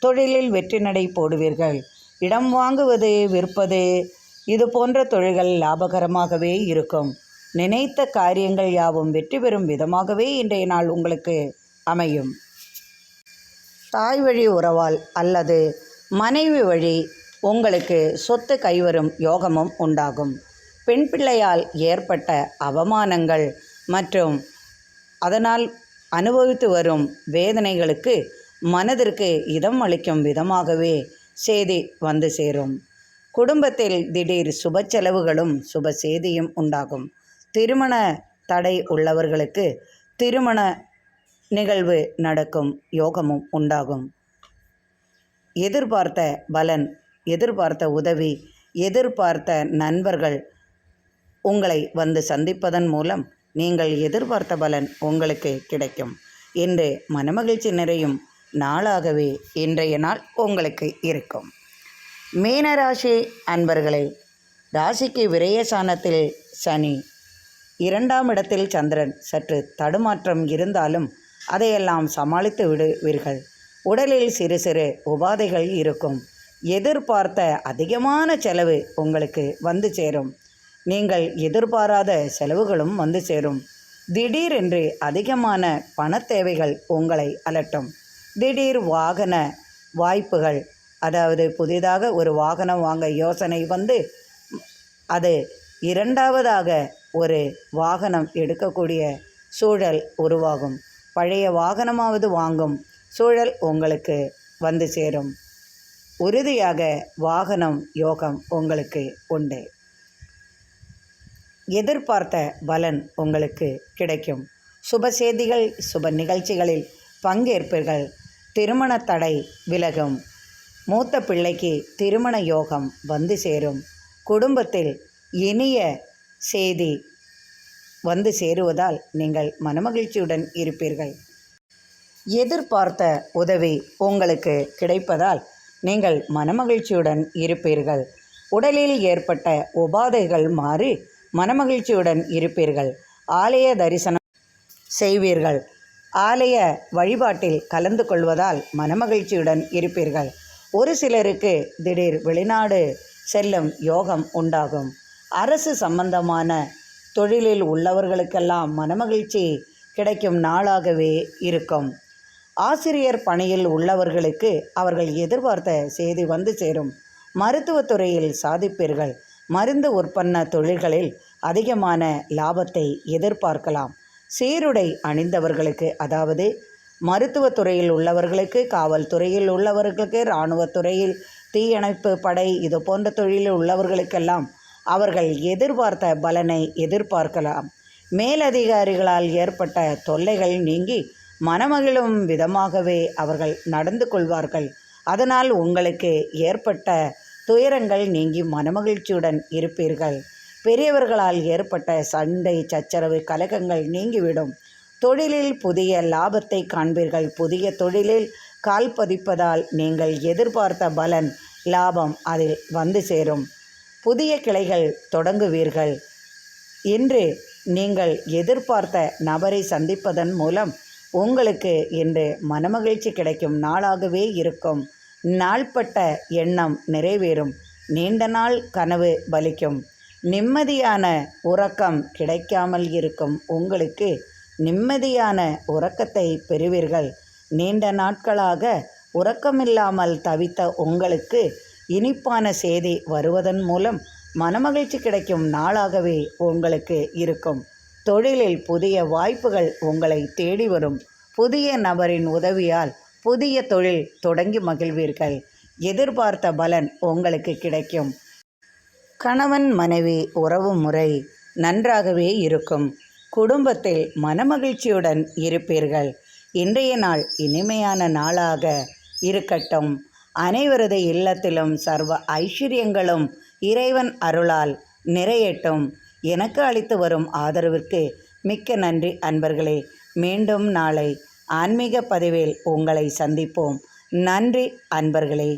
தொழிலில் வெற்றி நடை போடுவீர்கள். இடம் வாங்குவது, விற்பது, இது போன்ற தொழில்கள் லாபகரமாகவே இருக்கும். நினைத்த காரியங்கள் யாவும் வெற்றி பெறும் விதமாகவே இன்றைய நாள் உங்களுக்கு அமையும். தாய் வழி உறவால் அல்லது மனைவி வழி உங்களுக்கு சொத்து கைவரும் யோகமும் உண்டாகும். பெண் பிள்ளையால் ஏற்பட்ட அவமானங்கள் மற்றும் அதனால் அனுபவித்து வரும் வேதனைகளுக்கு மனதிற்கு இதம் அளிக்கும் விதமாகவே செய்தி வந்து சேரும். குடும்பத்தில் திடீர் சுப செலவுகளும் சுப செய்தியும் உண்டாகும். திருமண தடை உள்ளவர்களுக்கு திருமண நிகழ்வு நடக்கும் யோகமும் உண்டாகும். எதிர்பார்த்த பலன், எதிர்பார்த்த உதவி, எதிர்பார்த்த நண்பர்கள் உங்களை வந்து சந்திப்பதன் மூலம் நீங்கள் எதிர்பார்த்த பலன் உங்களுக்கு கிடைக்கும். இன்று மனமகிழ்ச்சி நிறையும் நாளாகவே இன்றைய நாள் உங்களுக்கு இருக்கும். மீனராசி அன்பர்களே, ராசிக்கு விரயஸ்தானத்தில் சனி, 2ஆம் இடத்தில் சந்திரன். சற்று தடுமாற்றம் இருந்தாலும் அதையெல்லாம் சமாளித்து விடுவீர்கள். உடலில் சிறு சிறு உபாதைகள் இருக்கும். எதிர்பார்த்த அதிகமான செலவு உங்களுக்கு வந்து சேரும். நீங்கள் எதிர்பாராத செலவுகளும் வந்து சேரும். திடீரென்று அதிகமான பண தேவைகள் உங்களை அலட்டும். திடீர் வாகன வாய்ப்புகள், அதாவது புதிதாக ஒரு வாகனம் வாங்க யோசனை வந்து அது 2வதாக ஒரு வாகனம் எடுக்கக்கூடிய சூழல் உருவாகும். பழைய வாகனமாவது வாங்கும் சூழல் உங்களுக்கு வந்து சேரும். உறுதியாக வாகனம் யோகம் உங்களுக்கு உண்டு. எதிர்பார்த்த பலன் உங்களுக்கு கிடைக்கும். சுப செய்திகள், சுப நிகழ்ச்சிகளில் பங்கேற்பீர்கள். திருமண தடை விலகும். மூத்த பிள்ளைக்கு திருமண யோகம் வந்து சேரும். குடும்பத்தில் இனிய செய்தி வந்து சேருவதால் நீங்கள் மனமகிழ்ச்சியுடன் இருப்பீர்கள். எதிர்பார்த்த உதவி உங்களுக்கு கிடைப்பதால் நீங்கள் மனமகிழ்ச்சியுடன் இருப்பீர்கள். உடலில் ஏற்பட்ட உபாதைகள் மாறி மனமகிழ்ச்சியுடன் இருப்பீர்கள். ஆலய தரிசனம் செய்வீர்கள். ஆலய வழிபாட்டில் கலந்து கொள்வதால் மனமகிழ்ச்சியுடன் இருப்பீர்கள். ஒரு சிலருக்கு திடீர் வெளிநாடு செல்லும் யோகம் உண்டாகும். அரசு சம்பந்தமான தொழிலில் உள்ளவர்களுக்கெல்லாம் மனமகிழ்ச்சி கிடைக்கும் நாளாகவே இருக்கும். ஆசிரியர் பணியில் உள்ளவர்களுக்கு அவர்கள் எதிர்பார்த்த செய்தி வந்து சேரும். மருத்துவத்துறையில் சாதிப்பீர்கள். மருந்து உற்பத்தி தொழில்களில் அதிகமான லாபத்தை எதிர்பார்க்கலாம். சீருடை அணிந்தவர்களுக்கு, அதாவது மருத்துவத்துறையில் உள்ளவர்களுக்கு, காவல்துறையில் உள்ளவர்களுக்கு, இராணுவத்துறையில், தீயணைப்பு படை, இது போன்ற தொழிலில் உள்ளவர்களுக்கெல்லாம் அவர்கள் எதிர்பார்த்த பலனை எதிர்பார்க்கலாம். மேலதிகாரிகளால் ஏற்பட்ட தொல்லைகள் நீங்கி மனமகிழும் விதமாகவே அவர்கள் நடந்து கொள்வார்கள். அதனால் உங்களுக்கு ஏற்பட்ட துயரங்கள் நீங்கி மனமகிழ்ச்சியுடன் இருப்பீர்கள். பெரியவர்களால் ஏற்பட்ட சண்டை சச்சரவு கலகங்கள் நீங்கிவிடும். தொழிலில் புதிய லாபத்தை காண்பீர்கள். புதிய தொழிலில் கால் பதிப்பதால் நீங்கள் எதிர்பார்த்த பலன், லாபம் அதில் வந்து சேரும். புதிய கிளைகள் தொடங்குவீர்கள். இன்று நீங்கள் எதிர்பார்த்த நபரை சந்திப்பதன் மூலம் உங்களுக்கு இன்று மனமகிழ்ச்சி கிடைக்கும் நாளாகவே இருக்கும். நாள்பட்ட எண்ணம் நிறைவேறும். நீண்ட நாள் கனவு பலிக்கும். நிம்மதியான உறக்கம் கிடைக்காமல் இருக்கும் உங்களுக்கு நிம்மதியான உறக்கத்தை பெறுவீர்கள். நீண்ட நாட்களாக உறக்கமில்லாமல் தவித்த உங்களுக்கு இனிப்பான செய்தி வருவதன் மூலம் மனமகிழ்ச்சி கிடைக்கும் நாளாகவே உங்களுக்கு இருக்கும். தொழிலில் புதிய வாய்ப்புகள் உங்களை தேடி வரும். புதிய நபரின் உதவியால் புதிய தொழில் தொடங்கி மகிழ்வீர்கள். எதிர்பார்த்த பலன் உங்களுக்கு கிடைக்கும். கணவன் மனைவி உறவு முறை நன்றாகவே இருக்கும். குடும்பத்தில் மனமகிழ்ச்சியுடன் இருப்பீர்கள். இன்றைய நாள் இனிமையான நாளாக இருக்கட்டும். அனைவரது இல்லத்திலும் சர்வ ஐஸ்வர்யங்களும் இறைவன் அருளால் நிறையட்டும். எனக்கு அளித்து வரும் ஆதரவிற்கு மிக்க நன்றி அன்பர்களே. மீண்டும் நாளை ஆன்மீக பதிவில் உங்களை சந்திப்போம். நன்றி அன்பர்களே.